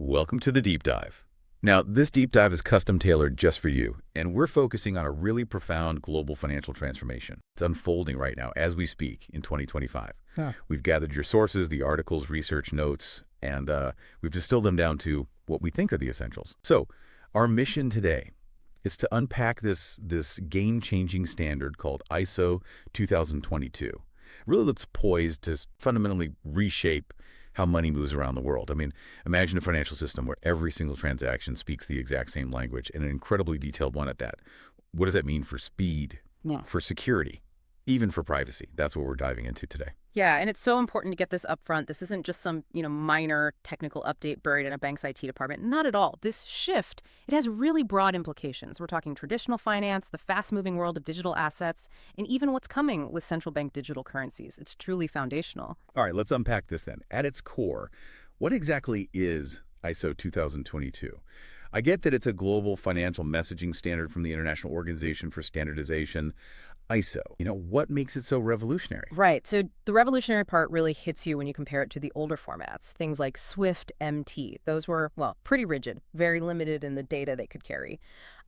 Welcome to the Deep Dive. Now, this deep dive is custom tailored just for you, and we're focusing on a really profound global financial transformation. It's unfolding right now as we speak in 2025. We've gathered your sources, the articles, research notes, and we've distilled them down to what we think are the essentials. So, our mission today is to unpack this game-changing standard called ISO 2022. It really looks poised to fundamentally reshape how money moves around the world. I mean, imagine a financial system where every single transaction speaks the exact same language, and an incredibly detailed one at that. What does that mean for speed, for security, even for privacy? That's what we're diving into today. Yeah, and it's so important to get this up front. This isn't just some, minor technical update buried in a bank's IT department. Not at all. This shift, it has really broad implications. We're talking traditional finance, the fast-moving world of digital assets, and even what's coming with central bank digital currencies. It's truly foundational. All right, let's unpack this then. At its core, what exactly is ISO 2022? I get that it's a global financial messaging standard from the International Organization for Standardization, ISO. What makes it so revolutionary? Right. So the revolutionary part really hits you when you compare it to the older formats, things like Swift MT. Those were, pretty rigid, very limited in the data they could carry.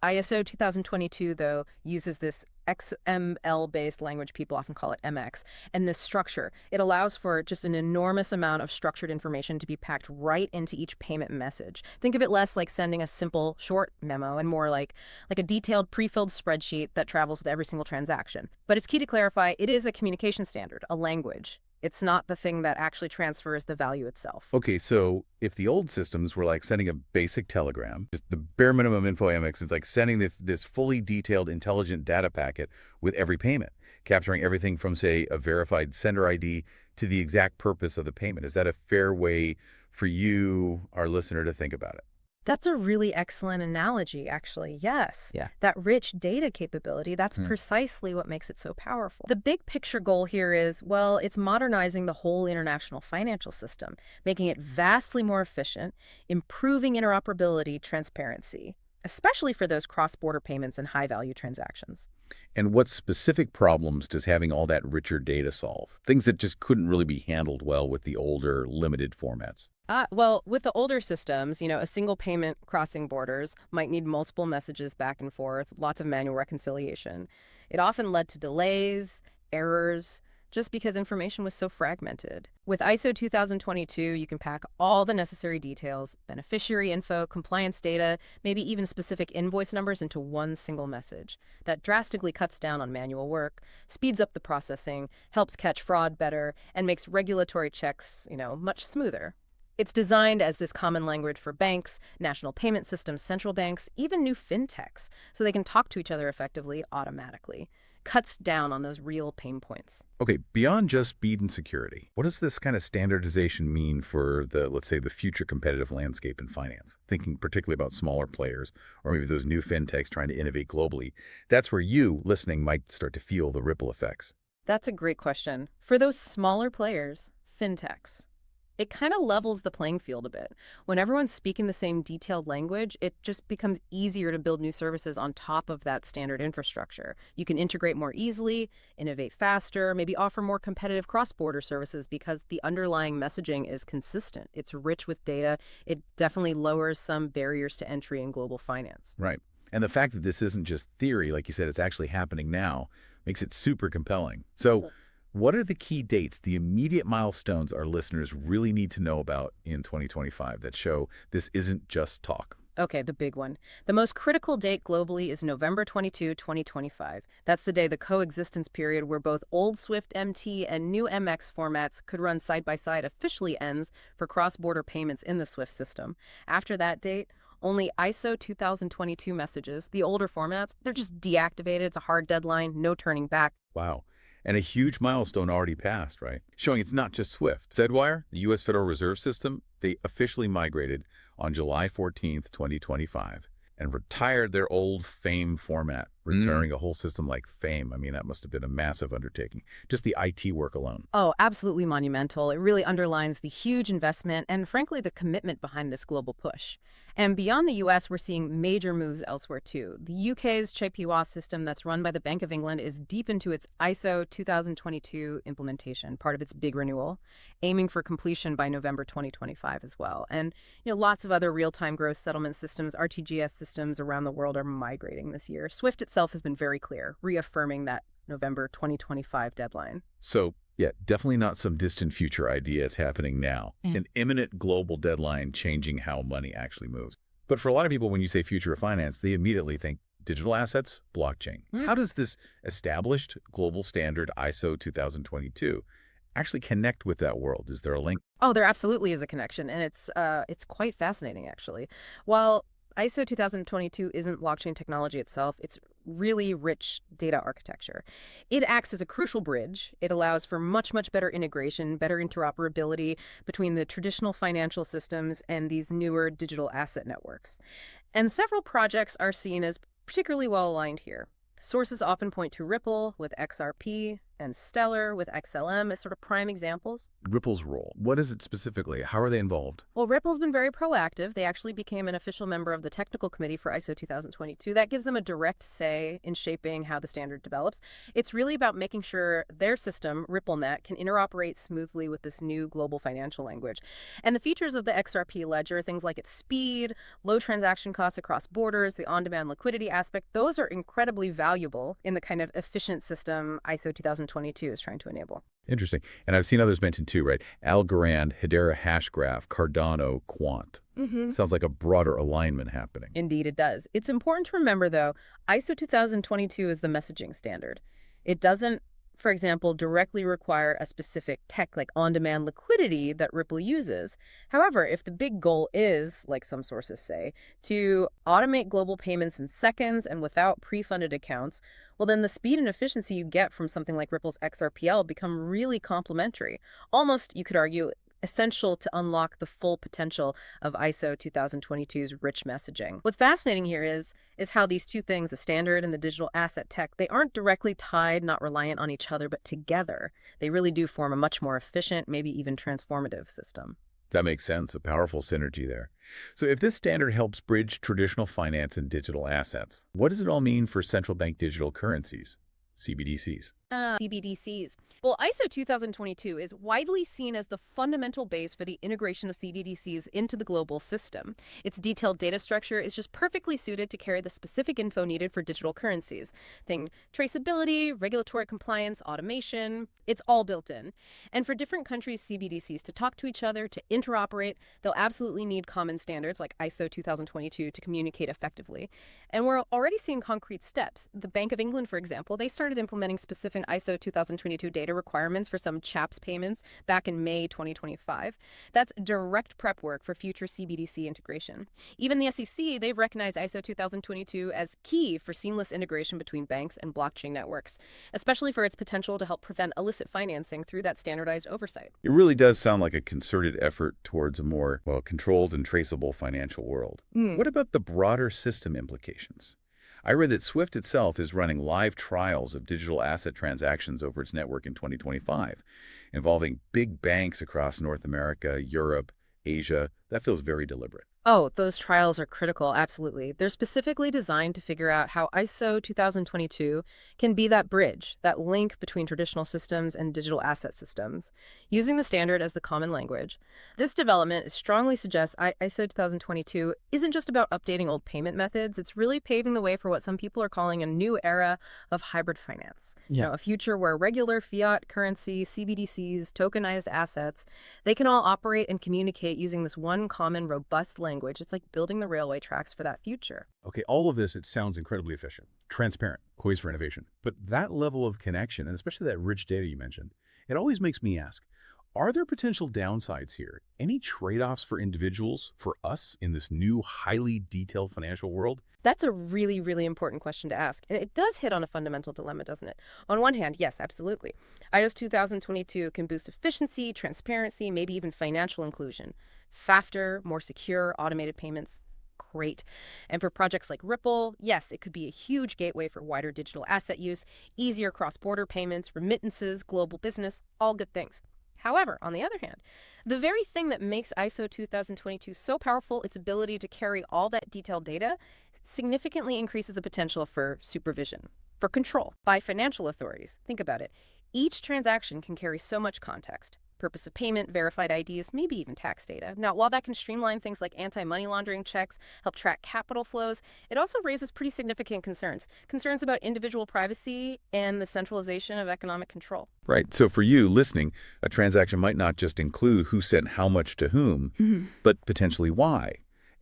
ISO 2022, though, uses this XML-based language, people often call it MX, and this structure. It allows for just an enormous amount of structured information to be packed right into each payment message. Think of it less like sending a simple, short memo and more like a detailed, pre-filled spreadsheet that travels with every single transaction. But it's key to clarify, it is a communication standard, a language. It's not the thing that actually transfers the value itself. Okay, so if the old systems were like sending a basic telegram, just the bare minimum info MX, it's like sending this fully detailed, intelligent data packet with every payment, capturing everything from, say, a verified sender ID to the exact purpose of the payment. Is that a fair way for you, our listener, to think about it? That's a really excellent analogy, actually. Yes. Yeah. That rich data capability, that's precisely what makes it so powerful. The big picture goal here is, it's modernizing the whole international financial system, making it vastly more efficient, improving interoperability, transparency, especially for those cross-border payments and high-value transactions. And what specific problems does having all that richer data solve? Things that just couldn't really be handled well with the older, limited formats. With the older systems, a single payment crossing borders might need multiple messages back and forth, lots of manual reconciliation. It often led to delays, errors, just because information was so fragmented. With ISO 2022, you can pack all the necessary details, beneficiary info, compliance data, maybe even specific invoice numbers into one single message. That drastically cuts down on manual work, speeds up the processing, helps catch fraud better, and makes regulatory checks, much smoother. It's designed as this common language for banks, national payment systems, central banks, even new fintechs, so they can talk to each other effectively automatically. Cuts down on those real pain points. Okay, beyond just speed and security, what does this kind of standardization mean for let's say, the future competitive landscape in finance? Thinking particularly about smaller players or maybe those new fintechs trying to innovate globally. That's where you, listening, might start to feel the ripple effects. That's a great question. For those smaller players, fintechs, it kind of levels the playing field a bit. When everyone's speaking the same detailed language, it just becomes easier to build new services on top of that standard infrastructure. You can integrate more easily, innovate faster, maybe offer more competitive cross-border services because the underlying messaging is consistent. It's rich with data. It definitely lowers some barriers to entry in global finance. Right. And the fact that this isn't just theory, like you said, it's actually happening now, makes it super compelling. So what are the key dates, the immediate milestones our listeners really need to know about in 2025 that show this isn't just talk? Okay, the big one. The most critical date globally is November 22, 2025. That's the day the coexistence period where both old Swift MT and new MX formats could run side by side officially ends for cross-border payments in the Swift system. After that date, only ISO 2022 messages, the older formats, they're just deactivated. It's a hard deadline, no turning back. Wow. And a huge milestone already passed, right? Showing it's not just Swift. Fedwire, the U.S. Federal Reserve System, they officially migrated on July 14th, 2025, and retired their old FAME format. Returning a whole system like FAME, I mean, that must have been a massive undertaking. Just the IT work alone. Oh, absolutely monumental. It really underlines the huge investment and, frankly, the commitment behind this global push. And beyond the U.S., we're seeing major moves elsewhere, too. The U.K.'s CHPWA system that's run by the Bank of England is deep into its ISO 2022 implementation, part of its big renewal, aiming for completion by November 2025 as well. And, lots of other real-time gross settlement systems, RTGS systems around the world are migrating this year. SWIFT itself has been very clear, reaffirming that November 2025 deadline. So, yeah, definitely not some distant future idea. It's happening now. An imminent global deadline changing how money actually moves. But for a lot of people, when you say future of finance, they immediately think digital assets, blockchain. How does this established global standard ISO 2022 actually connect with that world? Is there a link? Oh, there absolutely is a connection, and it's quite fascinating, actually. While ISO 2022 isn't blockchain technology itself, it's really rich data architecture. It acts as a crucial bridge. It allows for much, much better integration, better interoperability between the traditional financial systems and these newer digital asset networks. And several projects are seen as particularly well aligned here. Sources often point to Ripple with XRP and Stellar with XLM as sort of prime examples. Ripple's role. What is it specifically? How are they involved? Well, Ripple's been very proactive. They actually became an official member of the technical committee for ISO 2022. That gives them a direct say in shaping how the standard develops. It's really about making sure their system, RippleNet, can interoperate smoothly with this new global financial language. And the features of the XRP ledger, things like its speed, low transaction costs across borders, the on-demand liquidity aspect, those are incredibly valuable in the kind of efficient system ISO 2022 is trying to enable. Interesting. And I've seen others mentioned too, right? Algorand, Hedera Hashgraph, Cardano, Quant. Sounds like a broader alignment happening. Indeed, it does. It's important to remember, though, ISO 2022 is the messaging standard. It doesn't, for example, directly require a specific tech like on-demand liquidity that Ripple uses. However, if the big goal is, like some sources say, to automate global payments in seconds and without pre-funded accounts, well, then the speed and efficiency you get from something like Ripple's XRPL become really complementary. Almost, you could argue, essential to unlock the full potential of ISO 2022's rich messaging. What's fascinating here is how these two things, the standard and the digital asset tech, they aren't directly tied, not reliant on each other, but together. They really do form a much more efficient, maybe even transformative system. That makes sense. A powerful synergy there. So if this standard helps bridge traditional finance and digital assets, what does it all mean for central bank digital currencies, CBDCs? CBDCs. Well, ISO 2022 is widely seen as the fundamental base for the integration of CBDCs into the global system. Its detailed data structure is just perfectly suited to carry the specific info needed for digital currencies. Think traceability, regulatory compliance, automation. It's all built in. And for different countries' CBDCs to talk to each other, to interoperate, they'll absolutely need common standards like ISO 2022 to communicate effectively. And we're already seeing concrete steps. The Bank of England, for example, they started implementing specific ISO 2022 data requirements for some CHAPS payments back in May 2025. That's direct prep work for future CBDC integration. Even the SEC, they've recognized ISO 2022 as key for seamless integration between banks and blockchain networks, especially for its potential to help prevent illicit financing through that standardized oversight. It really does sound like a concerted effort towards a more, controlled and traceable financial world. What about the broader system implications? I read that SWIFT itself is running live trials of digital asset transactions over its network in 2025, involving big banks across North America, Europe, Asia. That feels very deliberate. Oh, those trials are critical, absolutely. They're specifically designed to figure out how ISO 2022 can be that bridge, that link between traditional systems and digital asset systems, using the standard as the common language. This development strongly suggests ISO 2022 isn't just about updating old payment methods, it's really paving the way for what some people are calling a new era of hybrid finance. A future where regular fiat currency, CBDCs, tokenized assets, they can all operate and communicate using this one common, robust language. It's like building the railway tracks for that future. Okay, all of this, it sounds incredibly efficient, transparent, poised for innovation. But that level of connection, and especially that rich data you mentioned, it always makes me ask, are there potential downsides here? Any trade-offs for individuals, for us, in this new, highly detailed financial world? That's a really, really important question to ask. And it does hit on a fundamental dilemma, doesn't it? On one hand, yes, absolutely. ISO 2022 can boost efficiency, transparency, maybe even financial inclusion. Faster, more secure, automated payments. great. And for projects like Ripple, yes, it could be a huge gateway for wider digital asset use, easier cross-border payments, remittances, global business, all good things. However, on the other hand, the very thing that makes ISO 2022 so powerful, its ability to carry all that detailed data, significantly increases the potential for supervision, for control by financial authorities. Think about it. Each transaction can carry so much context. Purpose of payment, verified IDs, maybe even tax data. Now, while that can streamline things like anti-money laundering checks, help track capital flows, it also raises pretty significant concerns. Concerns about individual privacy and the centralization of economic control. Right. So for you listening, a transaction might not just include who sent how much to whom, but potentially why.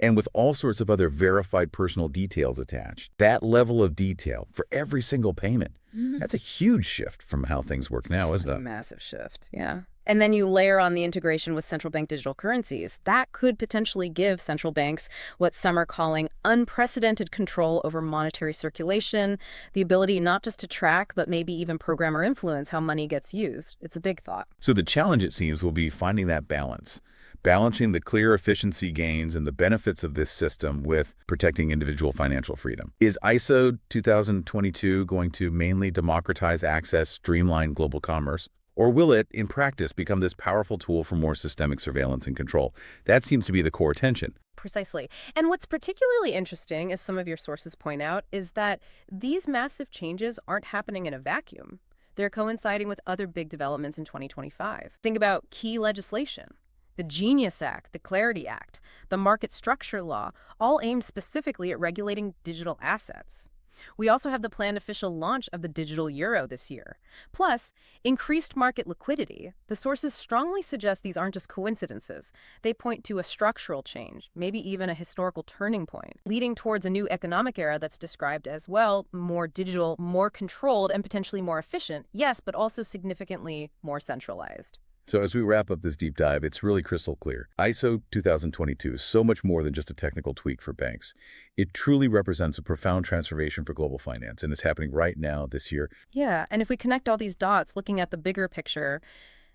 And with all sorts of other verified personal details attached. That level of detail for every single payment, that's a huge shift from how things work now, isn't it? A massive shift, yeah. And then you layer on the integration with central bank digital currencies. That could potentially give central banks what some are calling unprecedented control over monetary circulation, the ability not just to track, but maybe even program or influence how money gets used. It's a big thought. So the challenge, it seems, will be finding that balance. Balancing the clear efficiency gains and the benefits of this system with protecting individual financial freedom. Is ISO 2022 going to mainly democratize access, streamline global commerce? Or will it, in practice, become this powerful tool for more systemic surveillance and control? That seems to be the core tension. Precisely. And what's particularly interesting, as some of your sources point out, is that these massive changes aren't happening in a vacuum. They're coinciding with other big developments in 2025. Think about key legislation. The Genius Act, the Clarity Act, the Market Structure Law, all aimed specifically at regulating digital assets. We also have the planned official launch of the digital euro this year. Plus, increased market liquidity. The sources strongly suggest these aren't just coincidences. They point to a structural change, maybe even a historical turning point, leading towards a new economic era that's described as, well, more digital, more controlled, and potentially more efficient, yes, but also significantly more centralized. So as we wrap up this deep dive, it's really crystal clear. ISO 2022 is so much more than just a technical tweak for banks. It truly represents a profound transformation for global finance, and it's happening right now this year. Yeah, and if we connect all these dots, looking at the bigger picture,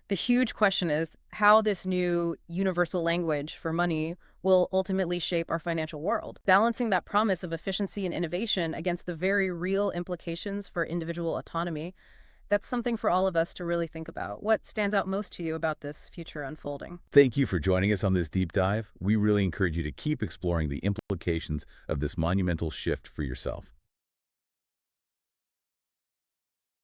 the huge question is how this new universal language for money will ultimately shape our financial world, balancing that promise of efficiency and innovation against the very real implications for individual autonomy. That's something for all of us to really think about. What stands out most to you about this future unfolding? Thank you for joining us on this deep dive. We really encourage you to keep exploring the implications of this monumental shift for yourself.